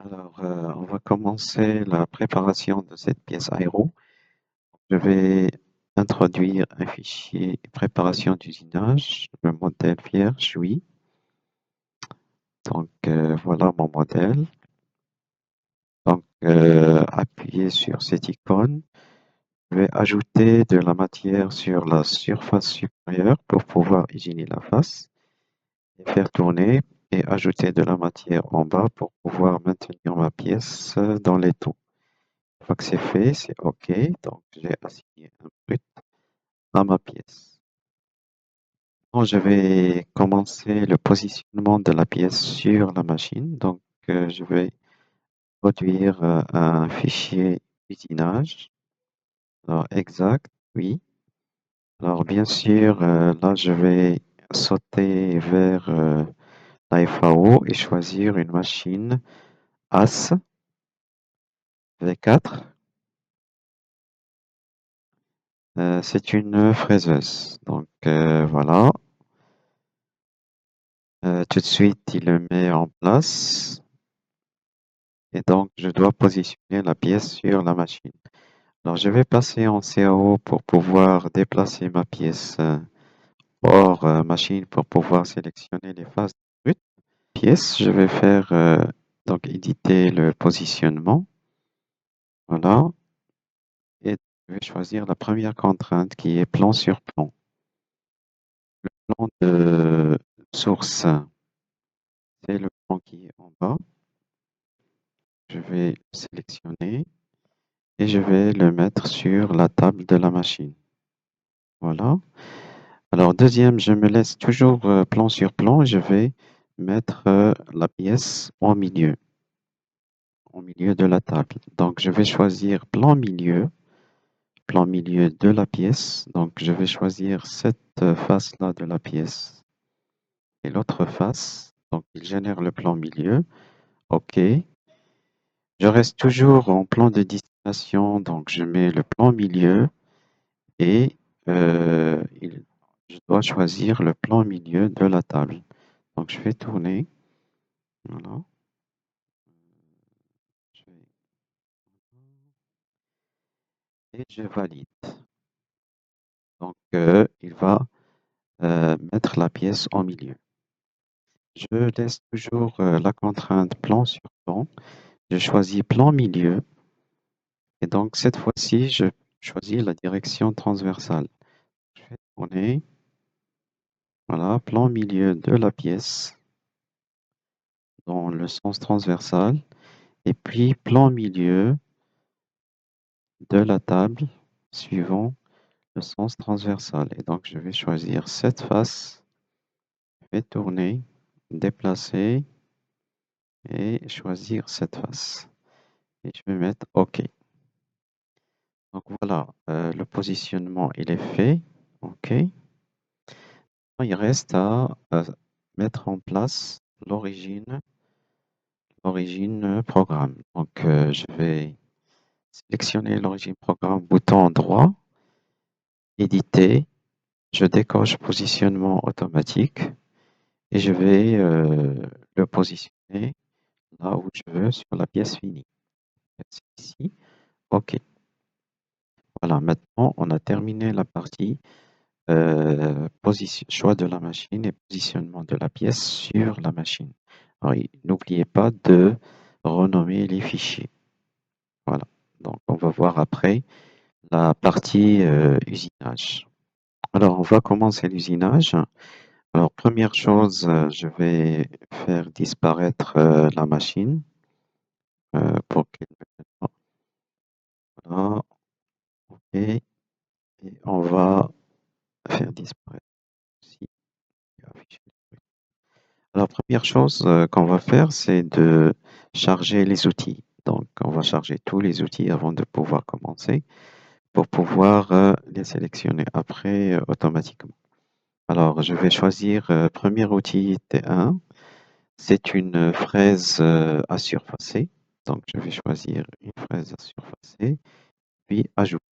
On va commencer la préparation de cette pièce aéro. Je vais introduire un fichier préparation d'usinage, le modèle vierge, oui. Voilà mon modèle. Appuyez sur cette icône. Je vais ajouter de la matière sur la surface supérieure pour pouvoir hygiéner la face et faire tourner et ajouter de la matière en bas pour pouvoir maintenir ma pièce dans les taux. Une fois que c'est fait, c'est OK. Donc, j'ai assigné un brut à ma pièce. Bon, je vais commencer le positionnement de la pièce sur la machine. Je vais produire un fichier usinage. Alors, exact, oui. Alors, bien sûr, là, je vais sauter vers la FAO et choisir une machine AS V4. C'est une fraiseuse. Voilà. Tout de suite, il le met en place et donc je dois positionner la pièce sur la machine. Alors, je vais passer en CAO pour pouvoir déplacer ma pièce hors machine pour pouvoir sélectionner les faces brutes. Pièce, je vais faire donc éditer le positionnement. Voilà. Et je vais choisir la première contrainte qui est plan sur plan. Le plan de source, c'est le plan qui est en bas. Je vais le sélectionner et je vais le mettre sur la table de la machine. Voilà. Alors, deuxième, je me laisse toujours plan sur plan. Je vais mettre la pièce au milieu de la table. Donc, je vais choisir plan milieu de la pièce. Donc, je vais choisir cette face-là de la pièce et l'autre face. Donc, il génère le plan milieu. OK. Je reste toujours en plan de destination. Donc, je mets le plan milieu et je dois choisir le plan milieu de la table. Donc, je vais tourner. Voilà. Je vais- Et je valide. Il va mettre la pièce en milieu. Je laisse toujours la contrainte plan sur plan. Je choisis plan milieu. Et donc, cette fois-ci, je choisis la direction transversale. Je vais tourner. Voilà, plan milieu de la pièce dans le sens transversal. Et puis, plan milieu de la table suivant le sens transversal. Et donc, je vais choisir cette face, je vais tourner, déplacer et choisir cette face. Et je vais mettre OK. Donc voilà, le positionnement, il est fait. OK. Il reste à mettre en place l'origine programme. Je vais sélectionner l'origine programme, bouton droit, éditer. Je décoche positionnement automatique et je vais le positionner là où je veux sur la pièce finie. C'est ici. OK. Voilà, maintenant on a terminé la partie choix de la machine et positionnement de la pièce sur la machine. Alors, n'oubliez pas de renommer les fichiers. Voilà. Donc on va voir après la partie usinage. Alors on va commencer l'usinage. Alors, première chose, je vais faire disparaître la machine pour qu'elle voilà, OK. Et on va faire disparaître aussi. Afficher les trucs. Alors, première chose qu'on va faire, c'est de charger les outils. Donc, on va charger tous les outils avant de pouvoir commencer pour pouvoir les sélectionner après automatiquement. Alors, je vais choisir premier outil T1. C'est une fraise à surfacer. Donc, je vais choisir une fraise à surfacer, puis ajouter.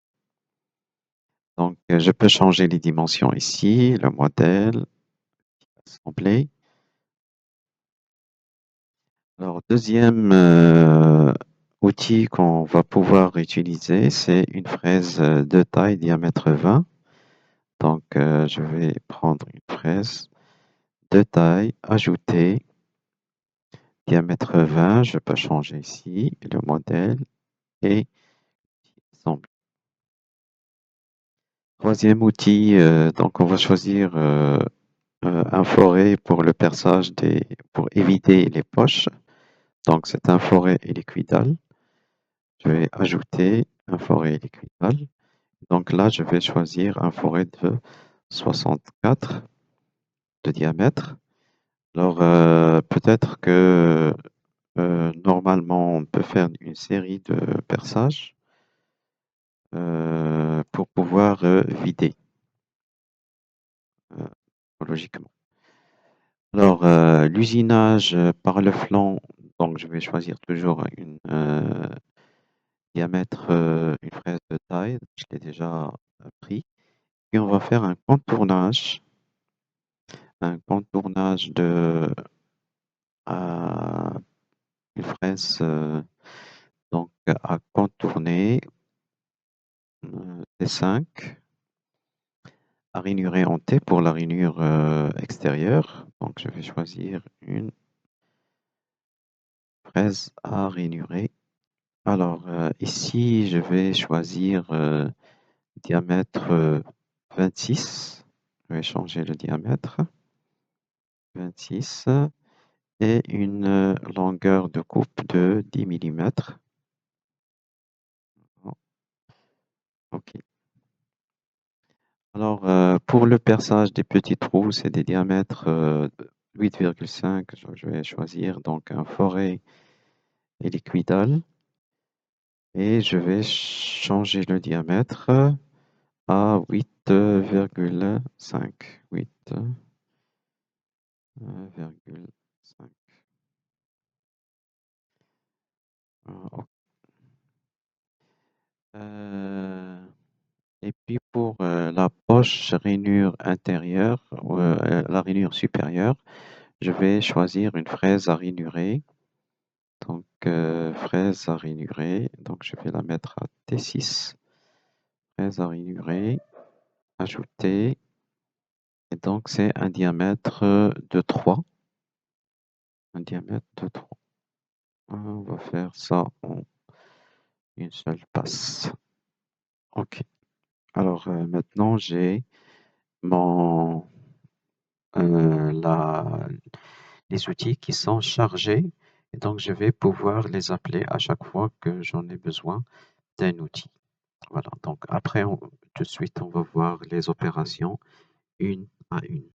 Je peux changer les dimensions ici, le modèle, assembler. Alors, deuxième outil qu'on va pouvoir utiliser, c'est une fraise de taille diamètre 20. Donc, je vais prendre une fraise de taille, ajouter diamètre 20. Je peux changer ici le modèle et ensemble. Troisième outil, donc on va choisir un forêt pour le perçage pour éviter les poches. Donc, c'est un forêt héliquidal. Je vais ajouter un forêt héliquidal. Donc là, je vais choisir un forêt de 64 de diamètre. Alors, peut-être que normalement, on peut faire une série de perçages pour pouvoir vider euh, logiquement. Alors, l'usinage par le flanc, donc je vais choisir toujours une diamètre, une fraise de taille, je l'ai déjà pris. Puis on va faire un contournage de une fraise donc à contourner T5, à ranurer en T pour la rainure extérieure. Donc je vais choisir une fraise à rainurer. Alors ici, je vais choisir diamètre 26. Je vais changer le diamètre. 26 et une longueur de coupe de 10 millimètres. OK. Alors, pour le perçage des petits trous, c'est des diamètres 8,5. Je vais choisir donc un forêt héliquidal et je vais changer le diamètre à 8,5. 8,5. Ok. Et puis pour la poche rainure intérieure, la rainure supérieure, je vais choisir une fraise à rainurer. Donc, fraise à rainurer, donc je vais la mettre à T6. Fraise à rainurer, ajouter, et donc c'est un diamètre de 3. Un diamètre de 3. On va faire ça en une seule passe. OK. Alors maintenant j'ai mon les outils qui sont chargés et donc je vais pouvoir les appeler à chaque fois que j'en ai besoin d'un outil. Voilà, donc après tout de suite on va voir les opérations une à une.